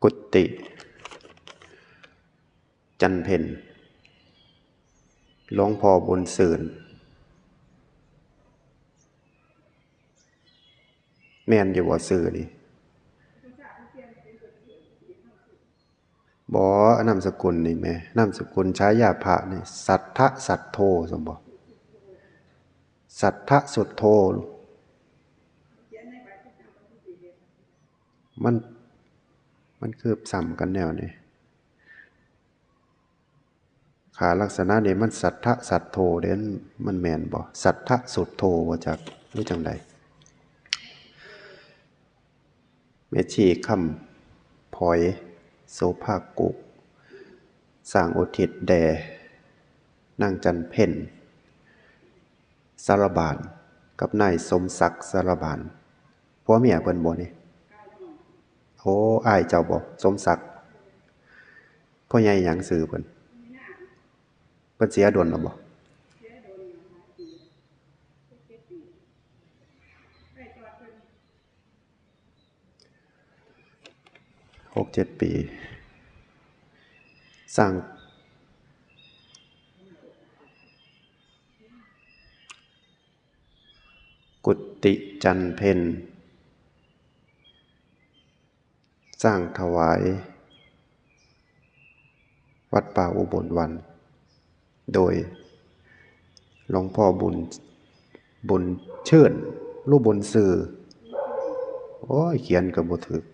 กุฏิจันเพ็ญหลวงพ่อบุญสื่นแม่นอยู่บ่สื่อนี่บ่นามสกุลนี่แม่นามสกุลฉายาพระนี่สัทธะสัทโธสมบ่สัทธะสุทโธมันคือซ้ำกันแนวนี่ขาลักษณะนี่มันสัทธะสัทโธเด้นมันแม่นบ่สัทธะสุทโธว่าจักหรือจังไดแม่ชีคำพลอยโสภากุสร้างอุทิศแด่นางจันเพ็ญสารบานกับนายสมศักดิ์สารบานผัวเมียเพิ่นบ่นี่โอ้อ้ายเจ้าบ่สมศักดิ์พ่อใหญ่หยังชื่อเพิ่นเสียดลแล้วบ่6-7 ปีสร้างกุฏิจันเพ็ญสร้างถวายวัดป่าอุบลวันโดยหลวงพ่อบุญเชิญรูปบุญสื่อโอ้ยเขียนก็บ่ถูก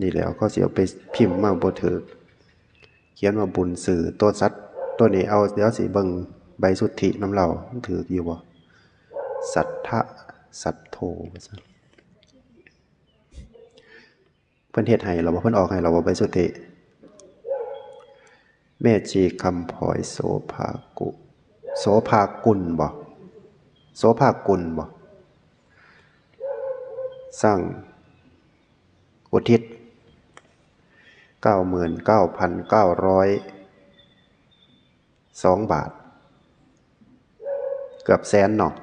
นี่แล้วเขาสิเอาไปพิมพ์มาบ่ถูกเขียนว่าบุญสื่อตัวสัตว์ตัวนี้เอาเดี๋ยวสิเบิ่งใบสุทธินำเรามันถูกอยู่บ่สัทธะสัทโธว่าซั่นเพิ่นเฮ็ดให้เราบ่เพิ่นออกให้เราบ่ใบสุทธิแม่ชีคำพลอยโสภากุลบ่โสภากุลบ่สร้างอุทิศ 99,902 บาทเกือบแสนเนาะ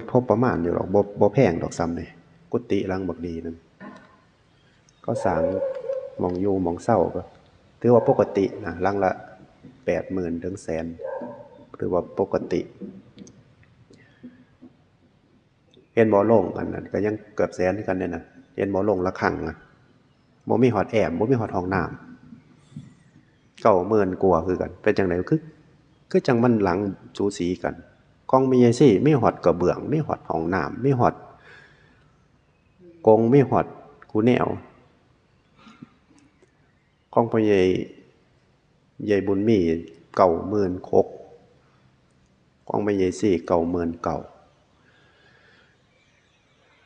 พอประมาณอยู่หรอกบ่แพงดอกซ้ำนี่กุฏิหลังบักดีนั่นก็สร้างหม้องอยู่หม้องเช่าก็ถือว่าปกตินะหลังละ 80,000 ถึงแสนถือว่าปกติเห็นบ่โล่งอันนั้นก็ยังเกือบแสนคือกันเนี่ยนะเห็นบ่โล่งละครั้งอ่ะบ่มีฮอดแอร์บ่มีฮอดห้องน้ำ90,000กว่าคือกันเป็นจังได๋คือจังมันหลังสูสีกันของมีใหญ่ซี่มีฮอดกระเบื้องมีฮอดห้องน้ำมีฮอดกงมีฮอดคูแนวของพ่อใหญ่บุญมี96,000ของแม่ใหญ่ซี่99,000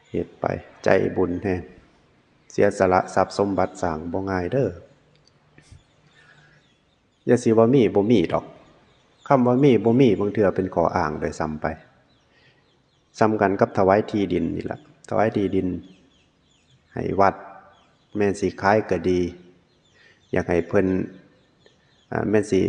เฮ็ดไปใจบุญแท้เสียสละทรัพย์สมบัติสร้างบ่ง่ายเด้ออย่าสิว่ามีบ่มีดอกคำว่ามีบ่มีบางเทื่อเป็นข้ออ้างด้วยซ้ำไปซ้ำกันกับถวายที่ดินนี่ล่ะถวายที่ดินให้วัดแม่นสิขายก็ดีอยากให้เพิ่นแม่นสิ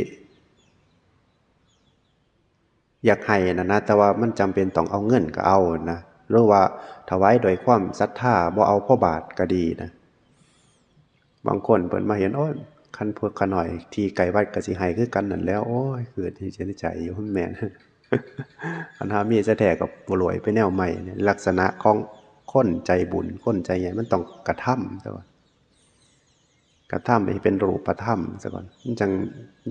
อยากให้นะแต่ว่ามันจำเป็นต้องเอาเงินก็เอานะหรือว่าถวายโดยความศรัทธาบ่เอาพ่อบาทก็ดีนะบางคนเพิ่นมาเห็นโอ้ยคันพวกขน่อยที่ไกลวัดก็สิให้คือกันนั่นแล้วโอ้ยเกิดที่ใจอยู่แม่นอันหามีซะแท้ก็บ่รวยไปแนวใหม่ลักษณะของคนใจบุญคนใจใหญ่มันต้องกระทำซะก่อนกระทำให้เป็นรูปธรรมซะก่อนมันจัง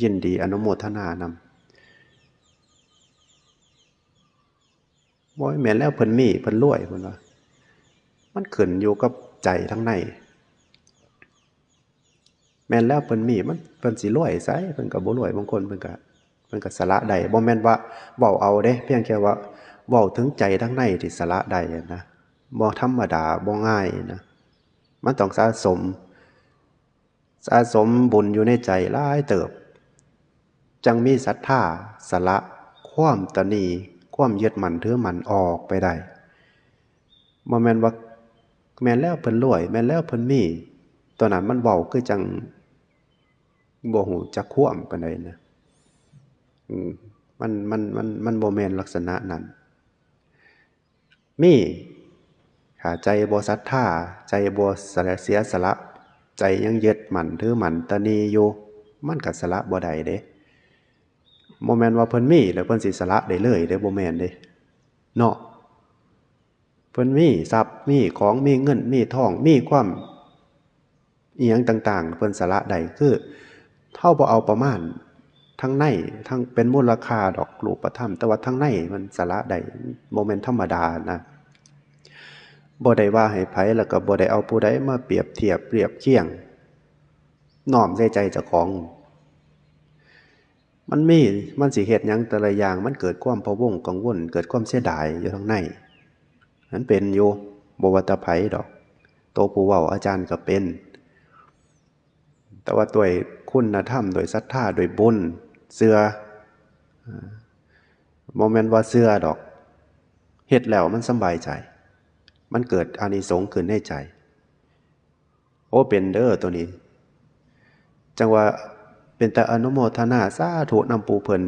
ยินดีอนุโมทนานำบ่แม่นแล้วเพิ่นมีเพิ่นรวยเพิ่นว่ามันขึ้นอยู่กับใจทั้งในแม่นแล้วเพิ่นมีมันเพิ่นสิรวยไสเพิ่นก็บ่รวยบางคนเพิ่นก็สละได้บ่แม่นว่าเว้าเอาเด้เพียงแค่ว่าเว้าถึงใจทั้งในที่สละได้นะบ่ธรรมดาบ่ง่ายนะมันต้องสะสมบุญอยู่ในใจหลายเติบจังมีศรัทธาสละความตณีความยึดมั่นถือมั่นออกไปได้บ่แม่นว่าแม่นแล้วเพิ่นรวยแม่นแล้วเพิ่นมีตัวนั้นมันเว้าคือจังบ่ฮู้จักความปานใดนะมันบ่แม่นลักษณะนั้นมี ถ้าใจบ่ศรัทธาใจบ่เสียสละใจยังยึดมั่นถือมั่นตนีอยู่มันก็สละบ่ได้เด้บ่แม่นว่าเพิ่นมีแล้วเพิ่นสิสละได้เลยเด้บ่แม่นเด้เนาะเพิ่นมีทรัพย์มีของมีเงินมีทองมีความอีหยังต่างๆเพิ่นสละได้คือเฮาบ่เอาประมาณทั้งในทั้งเป็นมูลค่าดอกรูปธรรมแต่ว่าทั้งในมันสละได้บ่แม่นธรรมดานะบ่ได้ว่าให้ไผแล้วก็บ่ได้เอาผู้ใดมาเปรียบเทียบเปรียบเคียงน้อมใส่ใจเจ้าของมันสิเฮ็ดหยังแต่ละอย่างมันเกิดความพะวงกังวลเกิดความเสียดายอยู่ข้างในนั้นเป็นอยู่บ่ว่าแต่ไผดอกโตผู้เว้าอาจารย์ก็เป็นแต่ว่าด้วยคุณธรรมโดยศรัทธาโดยบุญเชื่อบ่แม่นว่าเชื่อดอกเฮ็ดแล้วมันสำบายใจมันเกิดอานิสงส์ขึ้นในใจโอ้เป็นเด้อตัวนี้จังว่าเป็นแต่อนุโมทนาสาธุนำปูเพิ่น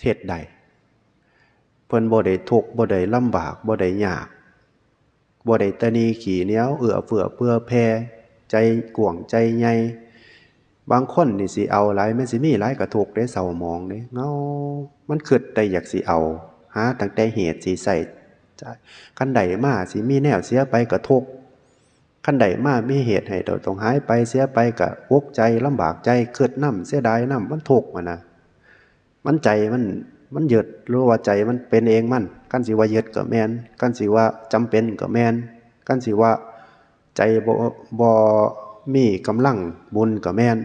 เฮ็ดได้เพิ่นบ่ได้ทุกข์บ่ได้ลำบากบ่ได้ยากบ่ได้ตะนีขี้เหนียวเอื้อเฟื้อเผื่อแผ่ใจกว้างใจใหญ่บางคนนี่สิเอาหลายมันสิมีหลายก็ทุกข์เด้เศร้าหมองเด้เงามันคิดแต่อยากสิเอาหาตั้งแต่เหตุสิใส่คันใดมาสิมีแนวเสียไปก็ทุกข์คันใดมามีเหตุให้ต้องหายไปเสียไปก็วกใจลำบากใจคิดนำเสียดายนำมันทุกข์นะมันใจมันยึดรู้ว่าใจมันเป็นเองมันกันสิว่ายึดก็แม่นกันสิว่าจำเป็นก็แม่นกันสิว่าใจบ่มีกำลังบุญก็แม่น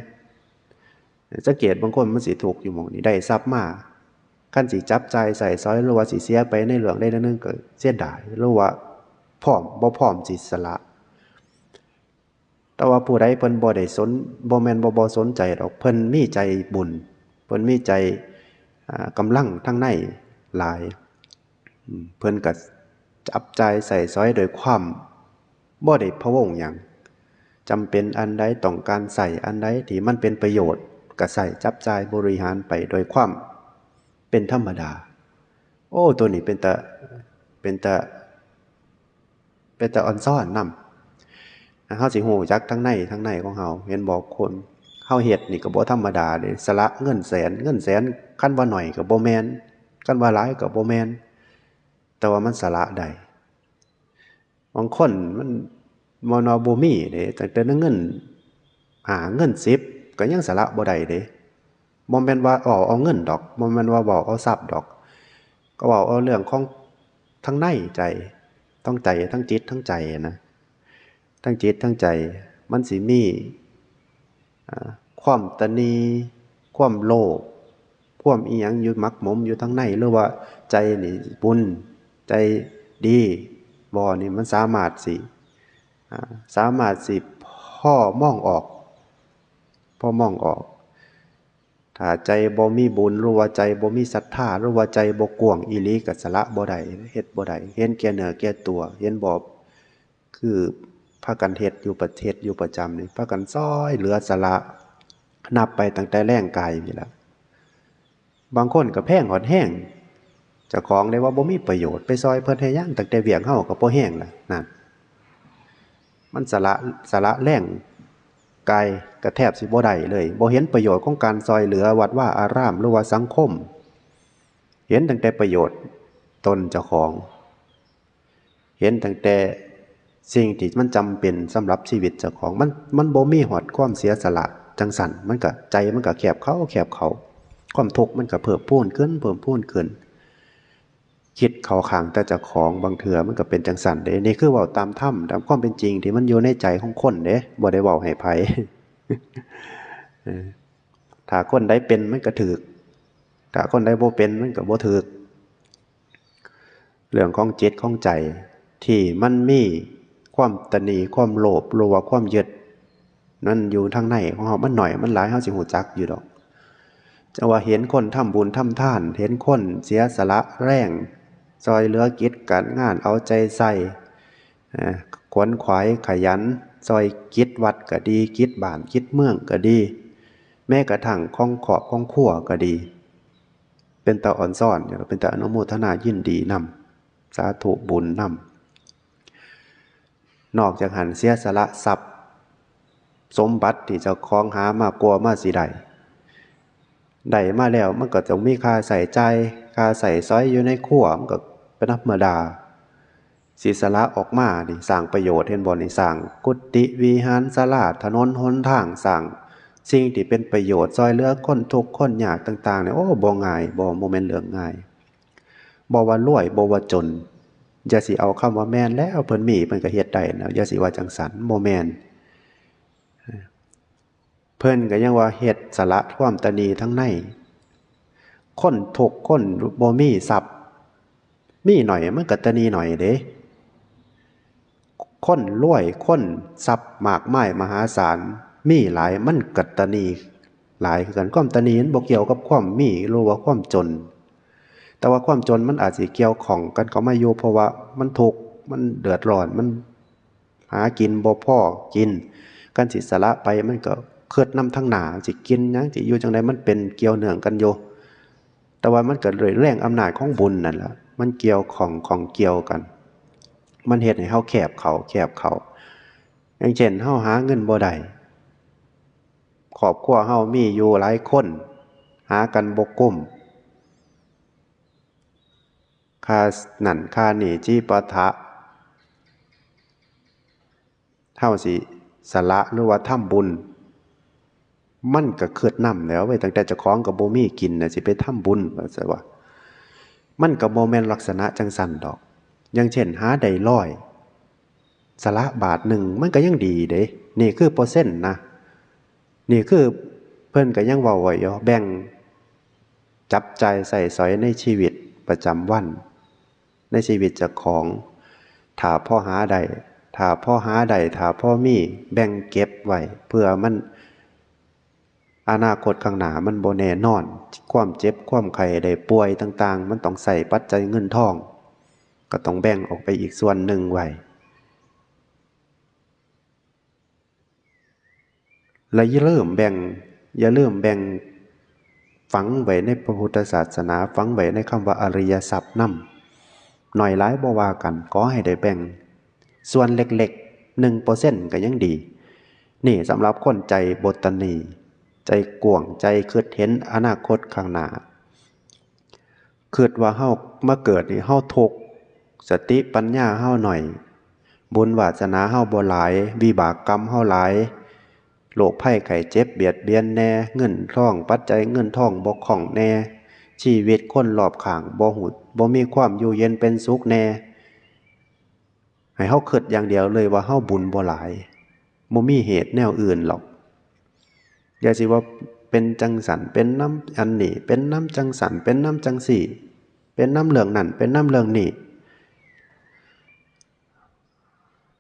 สังเกตบางคนมันสิถูกอยู่หม่องนี้ได้ทรัพย์มากันสิจับใจใส่ซอยหรือว่าสิเสียไปในเรื่องใดเรื่องหนึงก็เสียดายหรือว่าพร้อมบ่พร้อมสิสละแต่ว่าผู้ใดเพิ่นบ่ได้สนบ่แม่นบ่สนใจดอกเพิ่นมีใจบุญเพิ่นมีใจกำลังทั้งในหลายเพิ่นก็จับใจใส่ซอยโดยความบ่ได้พะวงหยังจำเป็นอันใดต้องการใส่อันใดที่มันเป็นประโยชน์ก็ใส่จับใจบริหารไปโดยความเป็นธรรมดาโอ้ตัวนี้เป็นตาอ่อนซ้อนนำเฮาสิฮู้จักทั้งในของเฮาเห็นบอกคนเฮาเฮ็ดนี่ก็บ่ธรรมดาเด้สละเงินแสนคันว่าน้อยก็บ่แม่นคันว่าหลายก็บ่แม่นแต่ว่ามันสละได้บางคนมันบ่นอบ่มีเด้ตั้งแต่เงินเงิน10ก็ยังสละบ่ได้เด้บ่แม่นว่าเอาเงินดอกบ่แม่นว่าบอกเอาทรัพย์ดอกก็เว้าเอาเรื่องของทั้งในใจต้องใจทั้งจิตทั้งใจนะทั้งจิตทั้งใจมันสิมีความตณีความโลภความอีหยังอยู่มักหมมอยู่ทั้งในหรือว่าใจนี่บุญใจดีบ่นี่มันสามารถสิพ่อมองออกถ้าใจบ่มีบุญหรือว่าใจบ่มีศรัทธาหรือว่าใจบ่กว้างอีหลีก็สละบ่ได้เฮ็ดบ่ได้เห็นแก่เนื้อแก่ตัวเห็นบ่คือพากันเฮ็ดอยู่ประจำนี่พากันซอยเหลือสละนับไปตั้งแต่แรงกายนี่ล่ะบางคนก็แพงหอดแห้งเจ้าของได้ว่าบ่มีประโยชน์ไปซอยเพิ่นให้ยังตั้งแต่เวียกเฮาก็บ่แห้งล่ะนั่นมันสละแรงกายก็แทบสิบ่ได้เลยบ่เห็นประโยชน์ของการซอยเหลือวัดว่าอารามหรือว่าสังคมเห็นตั้งแต่ประโยชน์ตนเจ้าของเห็นตั้งแต่สิ่งที่มันจำเป็นสำหรับชีวิตเจ้าของมันบ่มีหอดความเสียสละจังสั่นมันก็ใจมันก็แคบเขาความทุกข์มันก็เพิ่มพูนขึ้นคิดเข้าข้างแต่เจ้าของบางเทื่อมันก็เป็นจังสั่นเด้นี่คือเว้าตามธรรมตามความเป็นจริงที่มันอยู่ในใจของคนเด้บ่ได้เว้าให้ไผ ถ้าคนใดเป็นมันก็ถูกถ้าคนใดบ่เป็นมันก็บ่ถูกเรื่องของจิตของใจที่มันมีความตณีความโลภหรือว่าความยึดนั่นอยู่ทางในของเฮามันหน่อยมันหลายเฮาสิฮู้จักอยู่ดอกจะว่าเห็นคนทำบุญทำทานเห็นคนเสียสละแรงซอยเหลือกิจการงานเอาใจใส่ขวนขวายขยันซอยกิจวัดก็ดีกิจบ้านกิจเมืองก็ดีแม้กระทั่งของขอบของครัวก็ดีเป็นตาอ่อนซ่อนเป็นตาอนุโมทนายินดีนำสาธุบุญน นอกจากหันเสียสละทรัพย์สมบัติที่เจ้าของหามากลัวมาสิได้มาแล้วมันก็ต้องมีค่าใส่ใจค่าใส่ซอยอยู่ในครัวมันก็เป็นธรรมดาสิสละออกมานี่สร้างประโยชน์เห็นบ่นี่สร้างกุฏิวิหารศาลาถนนหนทางสร้างสิ่งที่เป็นประโยชน์ซอยเหลือคนทุกข์คนยากต่างๆเนี่ยโอ้บ่ง่ายบ่แม่นเรื่องง่ายบ่ว่ารวยบ่ว่าจนอย่าสิเอาคำว่าแม่นแล้วเพิ่นมีเพิ่นก็เฮ็ดได้นะอย่าสิว่าจังสันบ่แม่นเพิ่นก็ยังว่าเฮ็ดสละความตนีทั้งในคนทุกข์คนบ่มีทรัพย์มีหน่อยมันก็ตนีหน่อยเด้คนรวยคนทรัพย์มากมายมหาศาลมีหลายมันก็ตนีหลายคือกันความตนีมันบ่เกี่ยวกับความมีหรือว่าความจนแต่ว่าความจนมันอาจสิเกี่ยวข้องกันก็มาอยู่เพราะว่ามันทุกข์มันเดือดร้อนมันหากินบ่พอกินการสิสละไปมันก็เคิดนำทั้งหน้าสิกินหยังสิอยู่จังได๋มันเป็นเกี่ยวเนื่องกันอยู่แต่ว่ามันก็เลยแรงอำนาจของบุญนั่นล่ะมันเกี่ยวของเกี่ยวกันมันเฮ็ดให้เฮาแคบเขาอย่างเช่นเฮาหาเงินบ่ได้ครอบครัวเฮามีอยู่หลายคนหากันบ่กุ้มค่านั่นค่านี่จิปาถะเฮาสิสละหรือว่าทำบุญมันก็เกิดนำแล้วไว้ตั้งแต่เจ้าของก็บ่มีกินน่ะสิไปทำบุญว่าซั่นว่ามันก็บ่แม่นลักษณะจังซั่นดอกอย่างเช่นหาได้100สละบาทหนึ่งมันก็ยังดีเด้นี่คือเปอร์เซ็นต์นะนี่คือเพิ่นก็ยังเว้าไว้อยู่แบ่งจับจ่ายใช้สอยในชีวิตประจำวันในชีวิตเจ้าของถ้าพอหาได้ถ้าพอมีแบ่งเก็บไว้เพื่อมันอนาคตข้างหน้ามันบ่แน่นอนความเจ็บความไข้ได้ป่วยต่างๆมันต้องใช้ปัจจัยเงินทองก็ต้องแบ่งออกไปอีกส่วนหนึ่งไว้และอย่าลืมแบ่งฝังไว้ในพระพุทธศาสนาฝังไว้ในคำว่าอริยทรัพย์นำหน่อยหลายบ่ว่ากันขอให้ได้แบ่งส่วนเล็กๆ 1% ก็ยังดีนี่สำหรับคนใจบ่ตนีใจกว้างใจคิดเห็นอนาคตข้างหน้าคิดว่าเฮามาเกิดนี่เฮาทุกข์สติปัญญาเฮาหน่อยบุญวาสนาเฮาบ่หลายวิบากกรรมเฮาหลายโรคภัยไข้เจ็บเบียดเบียนแน่เงินทองปัจจัยเงินทองบ่คล่องแน่ชีวิตคนรอบข้างบ่มีความอยู่เย็นเป็นสุขแน่ให้เฮาคิดอย่างเดียวเลยว่าเฮาบุญบ่หลายบ่มีเหตุแนวอื่นหรอกอย่าสิว่าเป็นจังสันเป็นน้ำอันนี้เป็นน้ำจังสันเป็นน้ำจังสี่เป็นน้ำเรื่องนั่นเป็นน้ำเรื่องนี้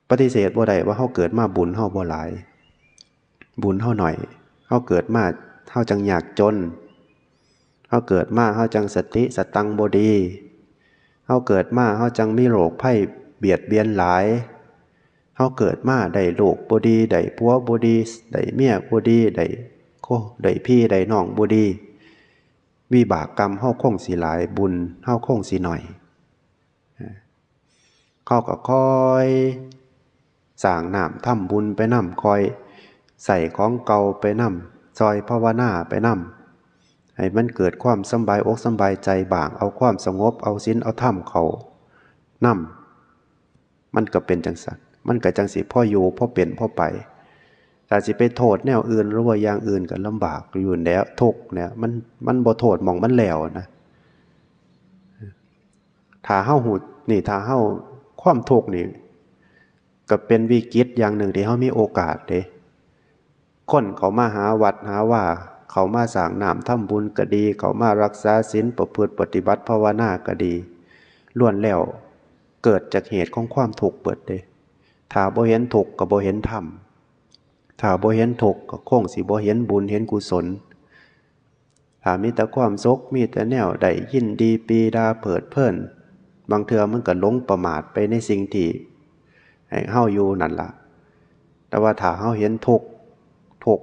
ปฏิเสธบ่ได้ว่าเฮาเกิดมาบุญเฮาบ่หลายบุญเฮาหน่อยเฮาเกิดมาเฮาจังยากจนเฮาเกิดมาเฮาจังสติสตังบ่ดีเฮาเกิดมาเฮาจังมีโรคภัยเบียดเบียนหลายเฮาเกิดมาได้ลูกบ่ดีได้ผัวบ่ดีได้เมียบ่ดีได้พี่ได้น้องบ่ดีวิบากกรรมเฮาคงสิหลายบุญเฮาคงสิน้อยเขาก็คอยสร้างน้ำทำบุญไปนำคอยใส่ของเก่าไปนำซอยภาวนาไปนำให้มันเกิดความสำบายอกสำบายใจบางเอาความสงบเอาศีลเอาธรรมเขานำมันก็เป็นจังสันมันก็จังสิพ่ออยู่พ่อเป็นพ่อไปถ้าสิไปโทษแนวอื่นหรือว่าอย่างอื่นก็ลำบากอยู่แล้วทุกข์เนี่ยมันบ่โทษมองมันแล้วนะถ้าเฮาหูนี่ถ้าเฮาความทุกข์นี่ก็เป็นวิกฤตอย่างหนึ่งที่เฮามีโอกาสเด้คนเขามาหาวัดหาว่าเขามาสร้างน้ำทำบุญก็ดีเขามารักษาศีลประพฤติปฏิบัติภาวนาก็ดีล้วนแล้วเกิดจากเหตุของความทุกข์เบิดเด้ถ้าบ่เห็นทุกข์ก็บ่เห็นธรรมถ้าบ่เห็นทุกข์ก็คงสิบ่เห็นบุญเห็นกุศลถ้ามีแต่ความสุขมีแต่แนวได้ยินดีปีดาเพิดเพลินบางเทื่อมันก็หลงประมาทไปในสิ่งที่ให้เฮาอยู่นั่นล่ะแต่ว่าถ้าเฮาเห็นทุกข์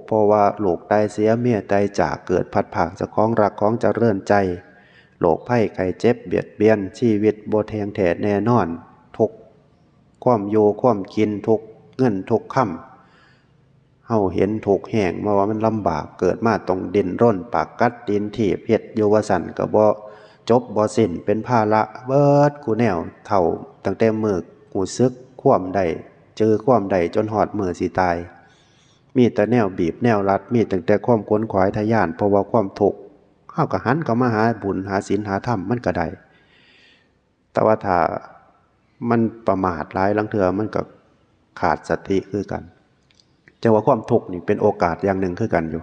เพราะว่าโรคตายเสียเมียตายจากเกิดพัดผากจากของรักของเจริญใจโรคภัยไข้เจ็บเบียดเบียนชีวิตบ่แทงแท้แน่นอนทุกข์ ความอยู่ความกินทุกเงินทุกค่ำเฮาเห็นทุกแห่งมาว่ามันลำบากเกิดมาต้องดิ้นรนปากกัดดินถีบเฮ็ดอยู่ว่าสั่นก็บ่จบบ่สิ้นเป็นภาระเบิดกูแนวเฒ่าตั้งแต่มื้อหูซึกความใดเจอความใดจนฮอดมื้อสิตายมีแต่แนวบีบแนวรัดมีตั้งแต่ความขวนขวายทะยานเพราะว่าความทุกข์เฮาก็หันเข้ามาหาบุญหาศีลหาธรรมมันก็ได้แต่ว่าถ้ามันประมาทหลายลังเทื่อมันก็ขาดสติคือกันแต่ว่าความทุกข์นี่เป็นโอกาสอย่างหนึ่งคือกันอยู่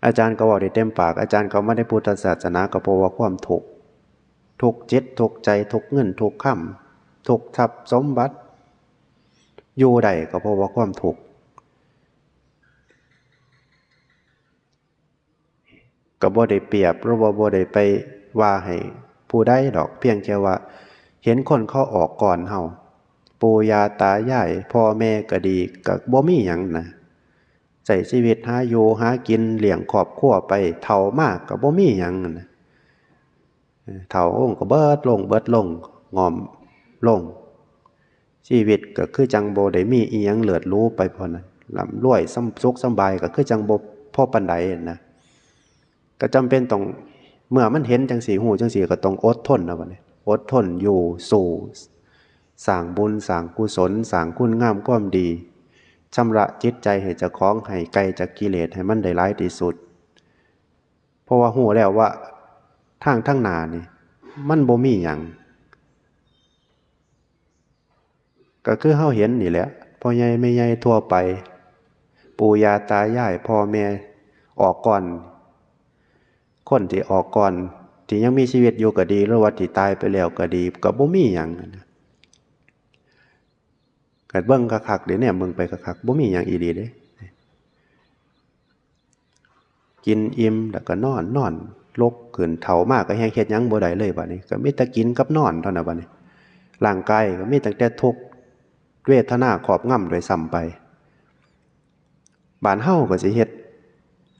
อาจารย์ก็บอกได้เต็มปากอาจารย์ก็ไม่ได้พุทธศาสนาก็เพราะว่าความทุกข์ทุกจิตทุกใจทุกเงินทุกค่ำทุกทรัพย์สมบัติอยู่ใดก็เพราะว่าความทุกข์ก็บ่ได้เปรียบหรือว่าบ่ได้ไปว่าให้ผู้ใดดอกเพียงแค่ว่าเห็นคนเขาออกก่อนเฮาปู่ย่าตายายพ่อแม่ก็ดีก็บ่มีหยังนะใช้ชีวิตหาอยู่หากินเลี้ยงครอบครัวไปเฒ่ามากก็บ่มีหยังนะเฒ่าองค์ก็เบิดลงงอมลงชีวิตก็คือจังบ่ได้มีอีหยังเลิศหรูไปพอนั้นร่ำรวยสุขสบายก็คือจังบ่พอปานใดนะก็จำเป็นต้องเมื่อมันเห็นจังสีหูจังสีก็ต้องอดทนนะบัดนี้อดทนอยู่สู่สร้างบุญสร้างกุศลสร้างคุณงามความดีชำระจิตใจให้เจ้าของให้ไกลจากกิเลสให้มันได้หลายที่สุดเพราะว่าหูแล้วว่าทางทั้งหน้านี่มันบ่มีหยังก็คือเฮาเห็นนี่แหละพ่อใหญ่แม่ใหญ่ทั่วไปปู่ย่าตายายพ่อแม่ออกก่อนคนที่ออกก่อนที่ยังมีชีวิตอยู่ก็ดีหรือว่าที่ตายไปแล้วก็ดีก็บ่มีหยังก็เบิ่งคักๆเดี๋ยวเนี่ยมึงไปคักๆบ่มีหยังอีหลีเด้กินอิ่มแล้วก็นอนลกขึ้นเฒ่ามากก็แฮงเฮ็ดหยังบ่ได้เลยบัดนี้ก็มีแต่กินกับนอนเท่านั้นบัดนี้ร่างกายก็มีตั้งแต่ทุกข์เวทนาครอบงำโดยซ้ำไปบ้านเฮาก็สิเฮ็ด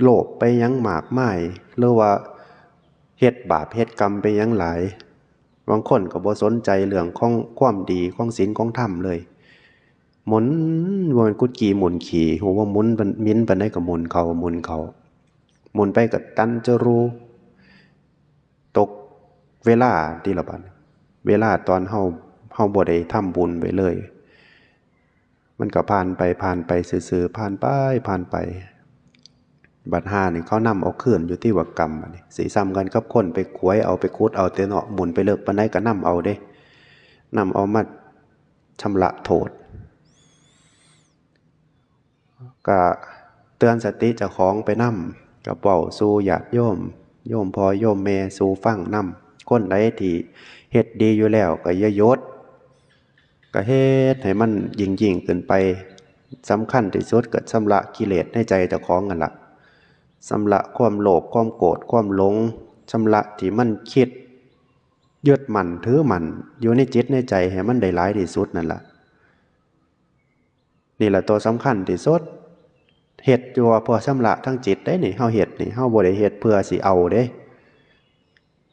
โลภไปหยังมากมายหรือว่าเฮ็ดบาปเฮ็ดกรรมไปหยังหลายบางคนก็บ่สนใจเรื่องของความดีของศีลของธรรมเลยหมุนว่ามันกุดกี่หมุนขี่โหว่าหมุนมันมิ้นปานใดก็หมุนเขาหมุนไปก็ตันจะรู้ตกเวลาที่ละบัดเวลาตอนเฮาบ่ได้ทำบุญไปเลยมันก็ผ่านไปซื่อๆผ่านไปบัดหานี่เขานำเอาคืนอยู่ที่ว่ากรรมบัดนี้สิซ้ำกันกับคนไปขวยเอาไปขุดเอาแต่เนาะหมุนไปเลิกปานใดก็นำเอาเด้นำเอามาชำระโทษก็เตือนสติเจ้าของไปนำก็เว้าสู่ญาติโยมพ่อโยมแม่สู่ฟังนำคนใดที่เฮ็ดดีอยู่แล้วก็อย่าหยุดก็เฮ็ดให้มันยิ่งขึ้นไปสำคัญที่สุดก็ชำระกิเลสในใจเจ้าของนั่นล่ะชำระความโลภความโกรธความหลงชำระที่มันคิดยึดมั่นถือมั่นอยู่ในจิตในใจให้มันได้หลายที่สุดนั่นล่ะนี่แหละตัวสำคัญที่สุดเฮ็ดอยู่เพื่อชำระทั้งจิตได้นี่เฮาเฮ็ดนี่เฮาบ่ได้เฮ็ดเพื่อสิเอาเด้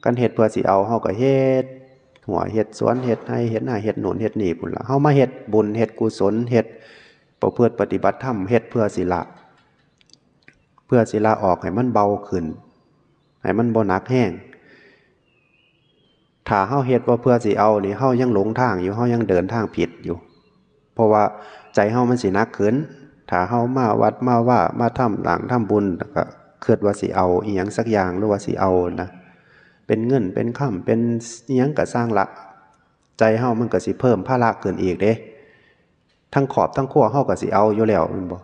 กันเฮ็ดเพื่อสิเอาเฮาก็เฮ็ดหัวเฮ็ดสวนเฮ็ดไร่เฮ็ดนาเฮ็ดโน่นเฮ็ดนี่พุ่นล่ะเฮามาเฮ็ดบุญเฮ็ดกุศลเฮ็ดประพฤติปฏิบัติธรรมเฮ็ดเพื่อสิละออกให้มันเบาขึ้นให้มันบ่หนักแห้งถ้าเฮาเฮ็ดบ่เพื่อสิเอานี่เฮายังหลงทางอยู่เฮายังเดินทางผิดอยู่เพราะว่าใจเฮามันสิหนักขึ้นถ้าเฮามาวัดมาว่ามาทำต่างทำบุญก็คิดว่าสิเอาอีหยังสักอย่างหรือว่าสิเอานะเป็นเงินเป็นค่ำเป็นอีหยังก็สร้างละใจเฮามันก็สิเพิ่มภาระขึ้นอีกเด้ทั้งขอบทั้งครัวเฮาก็สิเอาอยู่แล้วแม่นบ่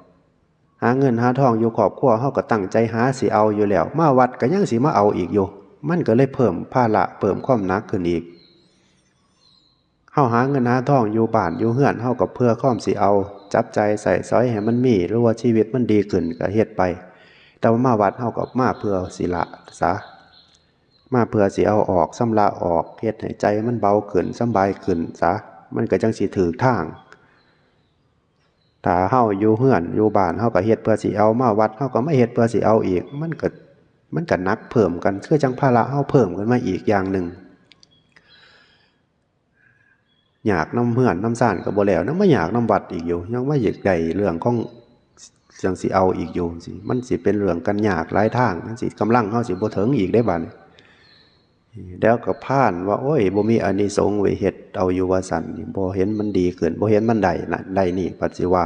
หาเงินหาทองอยู่ครอบครัวเฮาก็ตั้งใจหาสิเอาอยู่แล้วมาวัดก็ยังสิมาเอาอีกอยู่มันก็เลยเพิ่มภาระเพิ่มความหนักขึ้นอีกเฮาหาเงินหาทองอยู่บ้านอยู่เฮือนเฮาก็เพื่อความสิเอาจับใจใส่ซอยให้มันมีหรือว่าชีวิตมันดีขึ้นก็เฮ็ดไปแต่ว่ามาวัดเฮาก็มาเพื่อสิละซะมาเพื่อสิเอาออกสำละออกเฮ็ดให้ใจมันเบาขึ้นสบายขึ้นซะมันก็จังสิถูกทางถ้าเฮาอยู่เฮือนอยู่บ้านเฮาก็เฮ็ดเพื่อสิเอามาวัดเฮาก็ไม่เฮ็ดเพื่อสิเอาอีกมันก็หนักเพิ่มกันคือจังภาระเฮาเพิ่มขึ้นมาอีกอย่างหนึ่ง อยากน้ำเหือนน้ำซ่านก็บ่แล้วนำมาอยากน้ำวัดอีกอยู่ยังมาอยากได้เรื่องของจังสิเอาอีกอยู่สิมันสิเป็นเรื่องกันยากหลายทางมันสิกำลังเฮาสิบ่ถึงอีกได้บัดนี้แล้วก็พานว่าโอ้ยบ่มีอานิสงส์ไว้เฮ็ดเอาอยู่ว่าซั่นบ่เห็นมันดีขึ้นบ่เห็นมันได้นั่นได้นี่ปัจสิว่า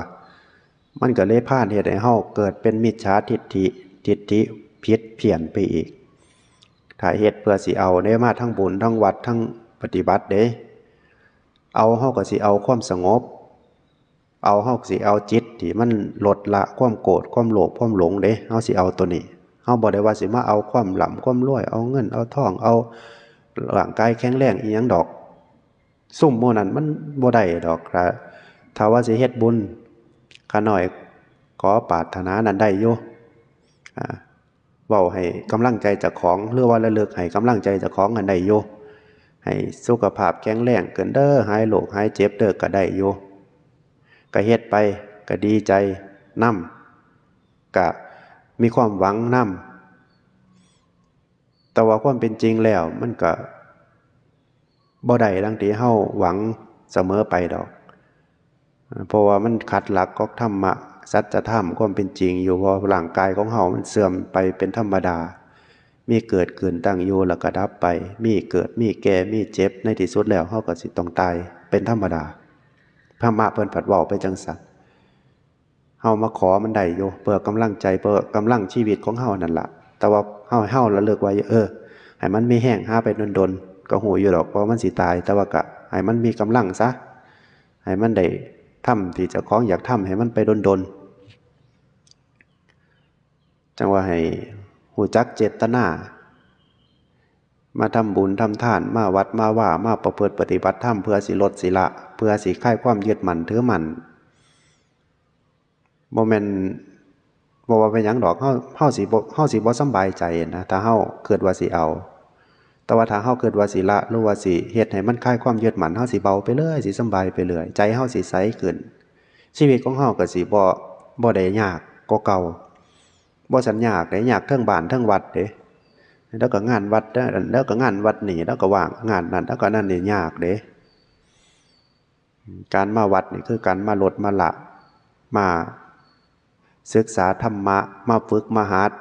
มันก็เลยพานเฮ็ดให้เฮาเกิดเป็นมิจฉาทิฏฐิผิดเพี้ยนไปอีกถ้าเฮ็ดเพื่อสิเอาได้มาทั้งบุญทั้งวัดทั้งปฏิบัติเด้เอาเฮาก็สิเอาความสงบเอาเฮาสิเอาจิตที่มันลดละความโกรธความโลภความหลงเด้เฮาสิเอาตัวนี้เฮาบ่ได้ว่าสิมาเอาความหล่ำความรวยเอาเงินเอาทองเอาร่างกายแข็งแรงอีหยังดอกซุ่มโมนั้นมันบ่ได้ดอกถ้าว่าสิเฮ็ดบุญข้าน้อยขอปรารถนานั้นได้อยู่เว้าให้กำลังใจเจ้าของหรือว่าระลึกให้กำลังใจเจ้าของอันได้อยู่ให้สุขภาพแข็งแรงเกินเด้อหายโรคหายเจ็บเด้อก็ได้อยู่ก็เฮ็ดไปก็ดีใจนำก็มีความหวังนำแต่ว่าความเป็นจริงแล้วมันก็บ่ได้ดังที่เฮาหวังเสมอไปดอกเพราะว่ามันขัดหลักของธรรมะสัจธรรมความเป็นจริงอยู่เพราะร่างกายของเฮามันเสื่อมไปเป็นธรรมดามีเกิดขึ้นตั้งอยู่แล้วก็ดับไปมีเกิดมีแก่มีเจ็บในที่สุดแล้วเฮาก็สิต้องตายเป็นธรรมดาธรรมะเพิ่นผัดเว้าไปจังซั่นเฮามาขอมันได้อยู่เพื่อกำลังใจเพื่อกำลังชีวิตของเฮานั่นล่ะแต่ว่าเฮาระลึกไว้ให้มันมีแห้งหาไปดนๆก็หูอยู่ดอกเพราะมันสิตายแต่ว่าก็ให้มันมีกำลังซะให้มันได้ทำที่เจ้าของอยากทำให้มันไปดนๆจังว่าให้หูจักเจตนามาทำบุญทำทานมาวัดมาว่ามาประพฤติปฏิบัติธรรมเพื่อสิลดสิละเพื่อสิคลายความยึดมั่นถือมั่นบ่แม่นบ่ว่าเป็นหยังดอกเฮาสิบ่สำบายใจนะถ้าเฮาเกิดว่าสิเอาแต่ว่าถ้าเฮาเกิดว่าสิละหรือว่าสิเฮ็ดให้มันคลายความยึดมั่นเฮาสิเบาไปเรื่อยสิสำบายไปเรื่อยใจเฮาสิใสขึ้นชีวิตของเฮาก็สิบ่ได้ยากกว่าเก่าบ่สัญญากได้ยากเทิงบ้านเทิงวัดเด้แล้วก็งานวัดแล้วก็งานวัดนี่แล้วก็ว่างงานนั้นแล้วก็นั่นนี่ยากเด้การมาวัดนี่คือการมาลดมาละมาศึกษาธรรมะมาฝึกมาหัด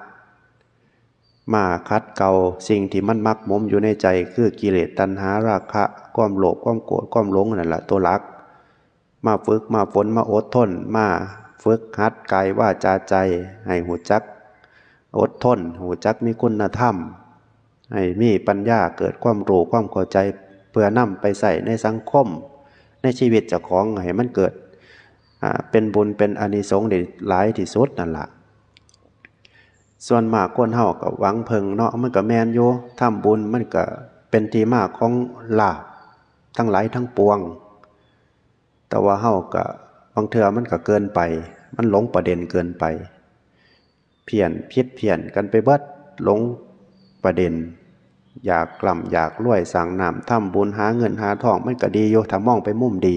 มาคัดเกลาสิ่งที่มันมักหมมอยู่ในใจคือกิเลสตัณหาราคะความโลภความโกรธความหลงนั่นแหละตัวหลักมาฝึกมาฝนมาอดทนมาฝึกหัดกายวาจาใจให้หูจักอดทนหูจักมีคุณธรรมให้มีปัญญาเกิดความรู้ความเข้าใจเพื่อนำไปใส่ในสังคมในชีวิตเจ้าของให้มันเกิดเป็นบุญเป็นอานิสงส์ได้หลายที่สุดนั่นล่ะส่วนมากคนเฮาก็หวังเพิ่งเนาะมันก็แม่นอยู่ทำบุญมันก็เป็นที่มาของลาภทั้งหลายทั้งปวงแต่ว่าเฮาก็บางเทื่อมันก็เกินไปมันหลงประเด็นเกินไปเพี้ยนกันไปเบิดหลงประเด็นอยากกล่ำอยากรวยสั่งน้ำทำบุญหาเงินหาทองมันก็ดีอยู่ถ้ามองไปมุมดี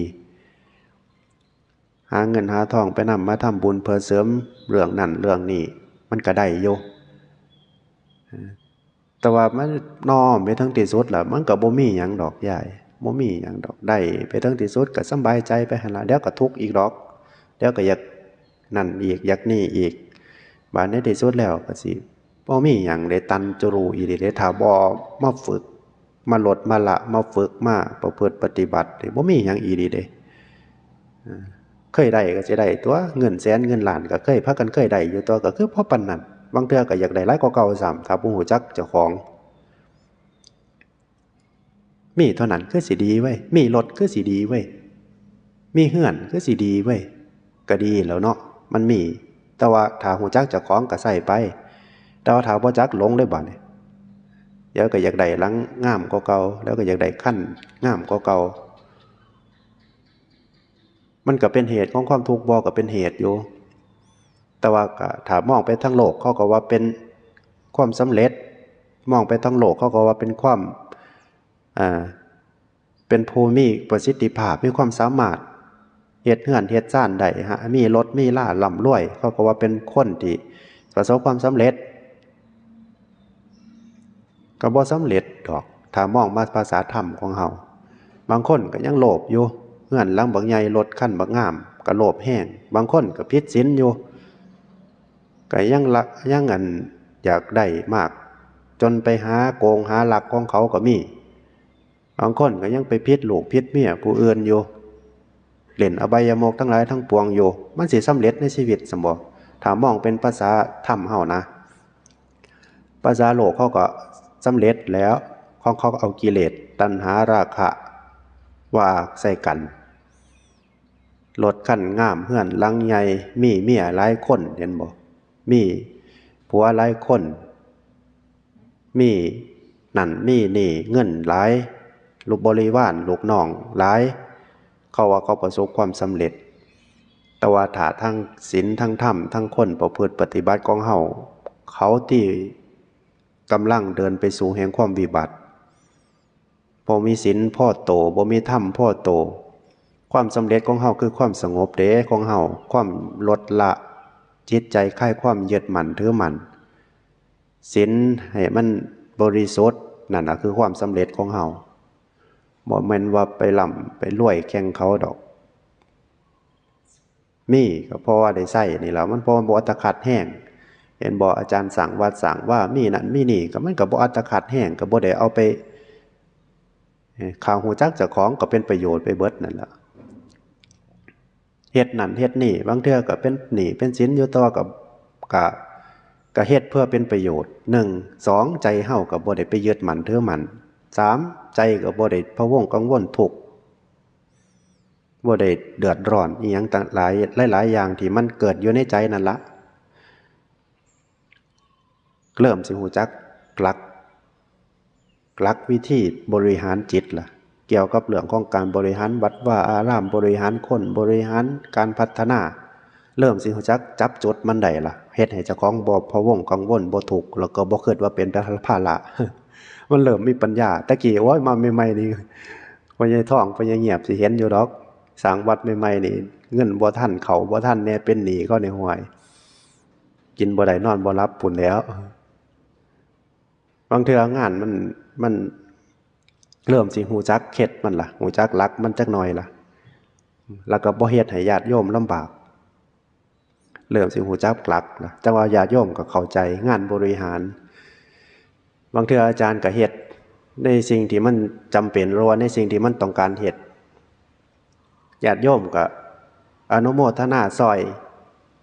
หาเงินหาทองไปนำมาทำบุญเพื่อเสริมเรื่องนั่นเรื่องนี้มันก็ได้อยู่แต่ว่ามันน้อมไปทั้งที่สุดล่ะมันก็บ่มีหยังดอกใหญ่บ่มีหยังดอกได้ไปทั้งที่สุดก็สำบายใจไปหั่นล่ะเดี๋ยวก็ทุกข์อีกดอกเดี๋ยวก็อยากนั่นอีกอยากนี่อีกบาดในที่สุดแล้วก็สิบ่มีหยังได้ตันจรูอีหลีเด้ถ้าบ่มาฝึกมาลดมาละมาฝึกมาประพฤติปฏิบัติบ่มีหยังอีหลีเด้เคยได้ก็สิได้ตัวเงินแสนเงินล้านก็เคยพากันเคยได้อยู่ตัวก็คือเพราะปานนั้นบางเทื่อก็อยากได้หลายกว่าเก่าซ้ำถ้าบ่ฮู้จักเจ้าของมีเท่านั้นคือสิดีเว้ยมีรถคือสิดีเว้ยมีเฮือนคือสิดีเว้ยก็ดีแล้วเนาะมันมีแต่ว่าถ้าฮู้จักเจ้าของก็ใช้ไปแต่ว่าถ้าบ่จักหลงเลยบัดนี้เดี๋ยวก็อยากได้หลังงามกว่าเก่าแล้วก็อยากได้คันงามกว่าเก่ามันก็เป็นเหตุของความทุกข์บ่ก็เป็นเหตุอยู่แต่ว่าก็ถ้ามองไปทางโลกเขาก็ว่าเป็นความสำเร็จมองไปทางโลกเขาก็ว่าเป็นความเป็นผู้มีประสิทธิภาพมีความสามารถเฮ็ดเฮือนเฮ็ดซ่านได้มีรถมีลาร่ำรวยเขาก็ว่าเป็นคนที่ประสบความสำเร็จก็บ่สำเร็จดอกถ้ามองมาภาษาธรรมของเฮา บางคนก็ยังโลภอยู่เฮือนหลังบักใหญ่รถคันบักงามก็โลภแห้งบางคนก็ผิดศีลอยู่ก็ยังอันอยากได้มากจนไปหาโกงหาลักของเขาก็มีบางคนก็ยังไปผิดลูกผิดเมียผู้อื่นอยู่เล่นอบายมุขทั้งหลายทั้งปวงอยู่มันสิสำเร็จในชีวิตสมบ่ถ้ามองเป็นภาษาธรรมเฮานะภาษาโลกเขาก็สำเร็จแล้วของเขาเอากิเลสตัณหาราคะว่าใส่กันรถคันงามเฮือนหลังใหญ่มีเมียหลายคนเห็นบ่มีผัวหลายคนมีนั่นมีนี่เงินหลายลูกบริวารลูกน้องหลายเขาว่าเขาประสบความสำเร็จแต่ว่าถ้าทั้งศีลทั้งธรรมทั้งคนประพฤติปฏิบัติของเขาที่กำลังเดินไปสู่แห่งความวิบัติบ่มีศีลพ่อโตบ่มีธรรมพ่อโตความสำเร็จของเฮาคือความสงบเด้ของเฮาความลดละจิตใจคลายความยึดมั่นถือมั่นศีลให้มันบริสุทธิ์นั่นน่ะคือความสำเร็จของเฮาบ่แม่นว่าไปร่ำไปรวยแข่งเขาดอกมีก็เพราะว่าได้ใช้นี่แหละมันเพราะบ่อัตคัดแห้งเห็นบ่อาจารย์สั่งวัดสั่งว่ามีนั่นมีนี่ก็มันก็บ่อัตคัดแห้งก็บ่ได้เอาไปข่าวหูจักเจ้าของก็เป็นประโยชน์ไปเบิดนั่นล่ะเฮ็ดนั่นเฮ็ดนี่บางเทื่อก็เป็นหนี้เป็นสินอยู่ต่อก็เฮ็ดเพื่อเป็นประโยชน์1 2ใจเฮาก็บ่ได้ไปยึดมั่นถือมั่น3ใจก็บ่ได้พะวงกังวลทุกข์บ่ได้เดือดร้อนอีหยังต่างหลายอย่างที่มันเกิดอยู่ในใจนั่นละเริ่มสิฮู้จักหลักวิธีบริหารจิตล่ะเกี่ยวกับเรื่องของการบริหารวัดว่าอารามบริหารคนบริหารการพัฒนาเริ่มสิฮู้จักจับจุดมันได้ล่ะเฮ็ดให้เจ้าของบ่พะวงกังวลบ่ทุกข์แล้วก็บ่คิดว่าเป็นภาระมันเริ่มมีปัญญาตะกี้โอ้ยมาใหม่ๆนี่พ่อใหญ่ท้องพ่อใหญ่เงียบสิเห็นอยู่ดอกสร้างวัดใหม่ๆนี่เงินบ่ทันเข้าบ่ทันแน่เป็นหนี้เขาในห้วยกินบ่ได้นอนบ่หลับพุ่นแล้วบางเทื่องานมันเริ่มสิฮู้จักเข็ดมันล่ะฮู้จักหลักมันจักหน่อยล่ะแล้วก็บ่เฮ็ดให้ญาติโยมลำบากเริ่มสิฮู้จักหลักล่ะแต่ว่าญาติโยมก็เข้าใจงานบริหารบางเทื่ออาจารย์ก็เฮ็ดในสิ่งที่มันจำเป็นหรือว่าในสิ่งที่มันต้องการเฮ็ดญาติโยมก็อนุโมทนาซอย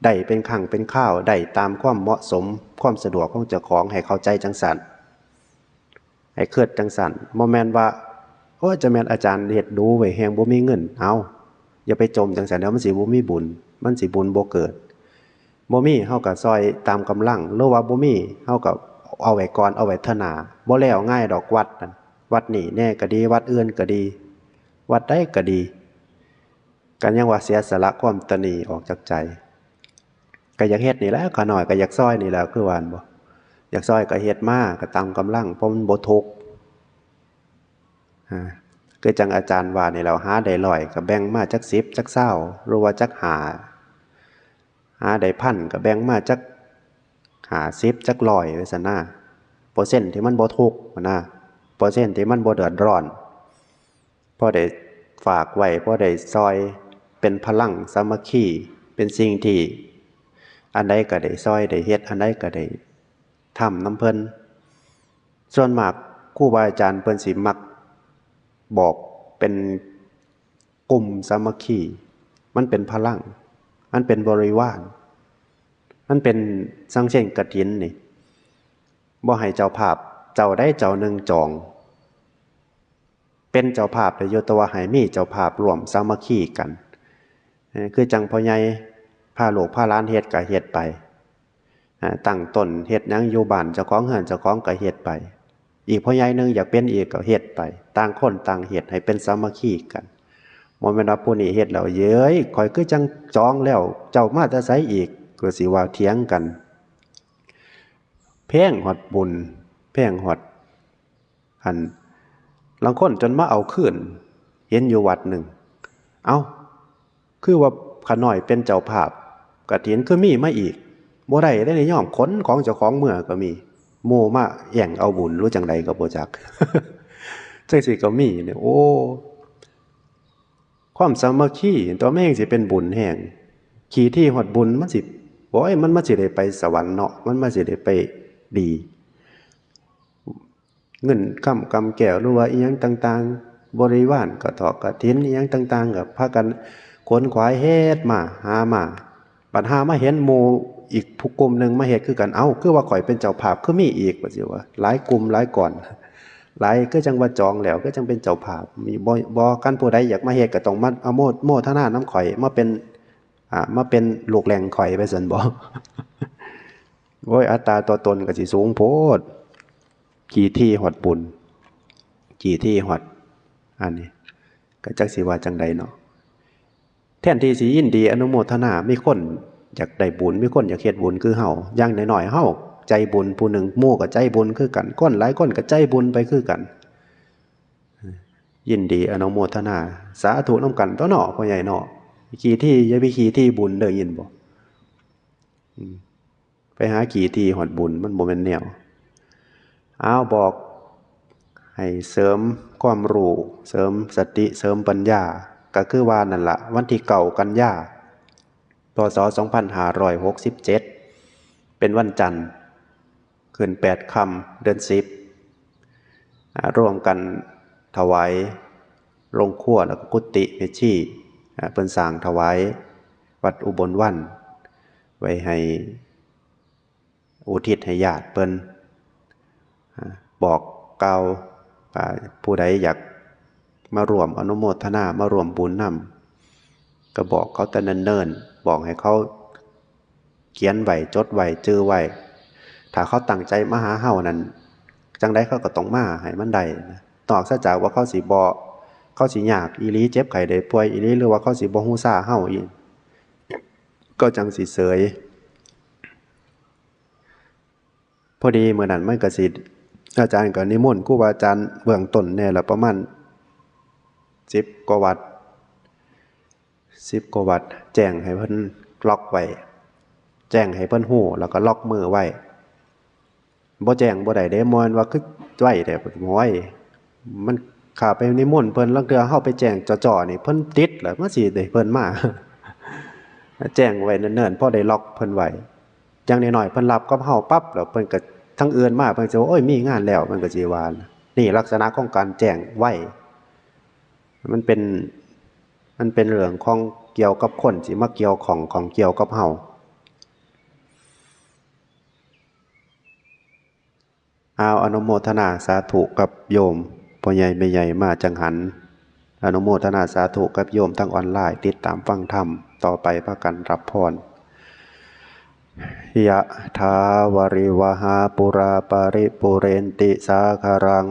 ได้เป็นครั้งเป็นคราวได้ตามความเหมาะสมความสะดวกของเจ้าของให้เข้าใจจังซั่นให้เกิดจังซั่นบ่แม่นว่าโอ้จะแม่นอาจารย์เฮ็ดดูไว้แฮงบ่มีเงินเอาอย่าไปจมจังซั่นเดี๋ยวมันสิบ่มีบุญมันสิบุญบ่เกิดบ่มีเฮาก็ซอยตามกำลังหรือว่าบ่มีเฮาก็เอาไว้ก่อนเอาไว้เทื่อหน้าบ่แล้วง่ายดอกวัดนั่นวัดนี้แน่ก็ดีวัดอื่นก็ดีวัดใดก็ดีกันยังว่าเสียสละความตนีออกจากใจก็อยากเฮ็ดนี่แหละขน้อยก็อยากซอยนี่แหละคือว่าบ่อยากซอยก็เฮ็ดมาก็ตามกำลังเพราะมันบ่ทุกข์คือจังอาจารย์ว่านี่แหละหาได้100ก็แบ่งมาจัก10จัก20หรือว่าจัก5หาได้1,000ก็แบ่งมาจัก50จัก100ไว้ซั่นนะเปอร์เซ็นต์ที่มันบ่ทุกข์นะเปอร์เซ็นต์ที่มันบ่เดือดร้อนพอได้ฝากไว้พอได้ซอยเป็นพลังสามัคคีเป็นสิ่งที่อันใดก็ได้ซอยได้เฮ็ดอันใดก็ได้ทำน้ำเพิ่นส่วนมากครูบาอาจารย์เพิ่นสิมักบอกเป็นกลุ่มสามัคคีมันเป็นพลังมันเป็นบริวารมันเป็นสังเช่นกฐินนี่บ่ให้เจ้าภาพเจ้าได้เจ้าหนึ่งจองเป็นเจ้าภาพแต่อยู่แต่ว่าให้มีเจ้าภาพร่วมสามัคคีกันคือจังพ่อใหญ่พาลูกพาหลานเฮ็ดก็เฮ็ดไปตั้งต้นเฮ็ดหยังอยู่บ้านเจ้าของเฮือนเจ้าของก็เฮ็ดไปอีกพ่อใหญ่นึงอยากเป็นอีกก็เฮ็ดไปต่างคนต่างเฮ็ดให้เป็นสามัคคีกันบ่แม่นว่าผู้นี้เฮ็ดแล้วเย้ยข่อยคือจังจองแล้วเจ้ามาแต่ไสอีกก็สิว่าเถียงกันแพงฮอดบุญแพงฮอดอันบางคนจนมาเอาคืนเห็นอยู่วัดหนึ่งเอ้าคือว่าขน้อยเป็นเจ้าภาพกฐินคือมีมาอีกบ่ได้ในย่อมขนของเจ้าของเมื่อก็มีหมู่มาแย่งเอาบุญรู้จังใดก็บ่จักจังสิก็มีเนี่ยโอ้ ความสามัคคีตัวแม่งสิเป็นบุญแห่งขี่ที่หอดบุญมันสิบ่มันสิได้ไปสวรรค์เนาะมันมาสิได้ไปดีเงินค้ำกำแก้วหรือว่าอีหยังต่างๆบริวารกฐอกฐินอีหยังต่างๆก็พากันขวนขวายเฮ็ดมาหามาบัดหามาเห็นหมู่อีกผู้กลุ่มนึงมาเฮ็ดคือกันเอ้าคือว่าข่อยเป็นเจ้าภาพคือมีอีกว่าสิว่าหลายกลุ่มหลายก่อนหลายก็จังว่าจองแล้วก็จังเป็นเจ้าภาพมีบ่กันผู้ใดอยากมาเฮ็ดก็ต้องมาเอาโมทนาน้ำข่อยมาเป็นลูกแหล่งข่อยไปซั่นบ่โอ้ยอัตราตัวตนก็สิสูงโพดกี่ที่หอดบุญกี่ที่หอดอันนี้ก็จักสิว่าจังใดเนาะแทนที่สิยินดีอนุโมทนามีคนอยากได้บุญมีคนอยากเฮ็ดบุญคือเฮาอย่างน้อยๆเฮาใจบุญผู้หนึ่งหมู่ก็ใจบุญคือกันคนหลายคนก็ใจบุญไปคือกันยินดีอนุโมทนาสาธุนำกันตัวเนาะพ่อใหญ่เนาะกี่ที่อย่าไปกี่ที่บุญเด้อยินบ่ไปหากี่ที่หอดบุญมันบ่แม่นแนวเอาบอกให้เสริมความรู้เสริมสติเสริมปัญญาก็คือว่านั่นละวันที่9 กันยาพ.ศ. 2567เป็นวันจันทร์ขึ้น8 ค่ำเดือน10ร่วมกันถวายโรงครัวแล้วก็กุฏิเมชีเพิ่นสร้างถวายวัดอุบลวันไว้ให้อุทิศให้ญาติเพิ่นบอกกล่าวผู้ใดอยากมาร่วมอนุโมทนามาร่วมบุญนำก็บอกเขาแต่เนิ่นๆบอกให้เขาเขียนไว้จดไว้จื้อไว้ถ้าเขาตั้งใจมาหาเฮานั้นจังได๋เขาก็ต้องมาให้มันได้นอกจากว่าเขาสิบ่เขาสิยากอีหลีเจ็บไข้ได้ป่วยอีหลีหรือว่าเขาสิบ่ฮู้ซ่าเฮาอีกก็จังสิเสยพอดีมื้อนั้นมันก็สิอาจารย์ก็นิมนต์ครูบาอาจารย์เบื้องต้นแน่ละประมาณ10 กว่าวัดแจ้งให้เพิ่นล็อกไว้แจ้งให้เพิ่นฮู้แล้วก็ล็อกมือไว้บ่แจ้งบ่ได้เด้ม่วนว่าคือไว้แต่บ่ไว้มันข้าไปนิมนต์เพิ่นลางเทื่อเฮาไปแจ้งจ่อๆนี่เพิ่นติดแล้วมันสิได้เพิ่นมาแจ้งไว้เนิ่นๆพอได้ล็อกเพิ่นไว้จังน้อยๆเพิ่นรับกับเฮาปั๊บแล้วเพิ่นก็ทั้งอื่นมาเพิ่นจะว่าโอ้ยมีงานแล้วมันก็สิว่านี่ลักษณะของการแจ้งไว้มันเป็นเรื่องของเกี่ยวกับคนสิมาเกี่ยวของเกี่ยวกับเฮาเอาอนุโมทนาสาธุกับโยมพ่อใหญ่แม่ใหญ่มาจังหันอนุโมทนาสาธุกับโยมทั้งออนไลน์ติดตามฟังธรรมต่อไปพากันรับพรยะถาวริวหาปุราปาริปุเรนติสาคารัง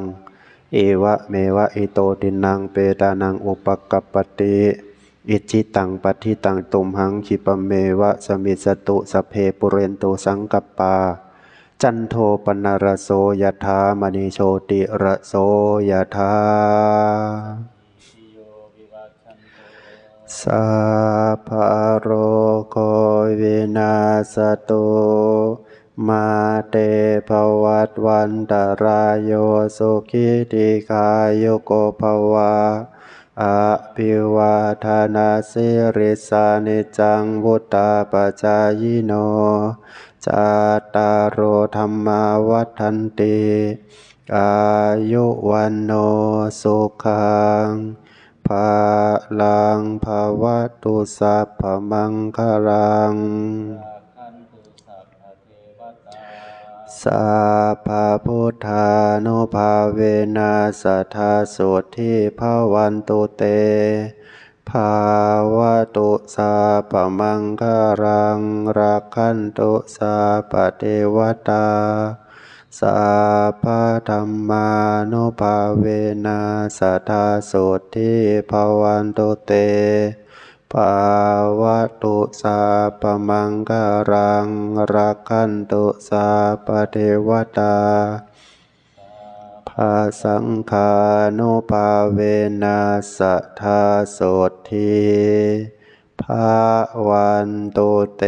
เอวะเมวะอิโตตินังเปตานังอุปกัปปติอิจิตังปัฏฐิตังตุมหังคิปะเมวะสมิสตุสัพเพปุเรนโตสังกัปปาจันโทปนรโสยถามณีโชติระโสยถาสัพพะโรโควินาศตุมาเตภวัตวันตรายโยสุขิติกายุโกภวะอภิวาทนาสิริสานิจังวุตตาปัจจายโนจัตตารโอธรรมาวัฏันติอายุวันโนสุขังภาลังภาวะตุสัพพมังคลังสัพพพุทธานุภาเวนัสสทธาโสทิภวันตุเตภาวะตุสัพพมังคลังรักขันตุสัพพเทวตาสัพพธัมมานุภาเวนัสสทธาโสทิภวันตุเตภาวะตุสัพพมังคลังรักขันตุสัพพเทวตาภาสังฆานุภาเวนัสสทธาโสทิภวันตุเต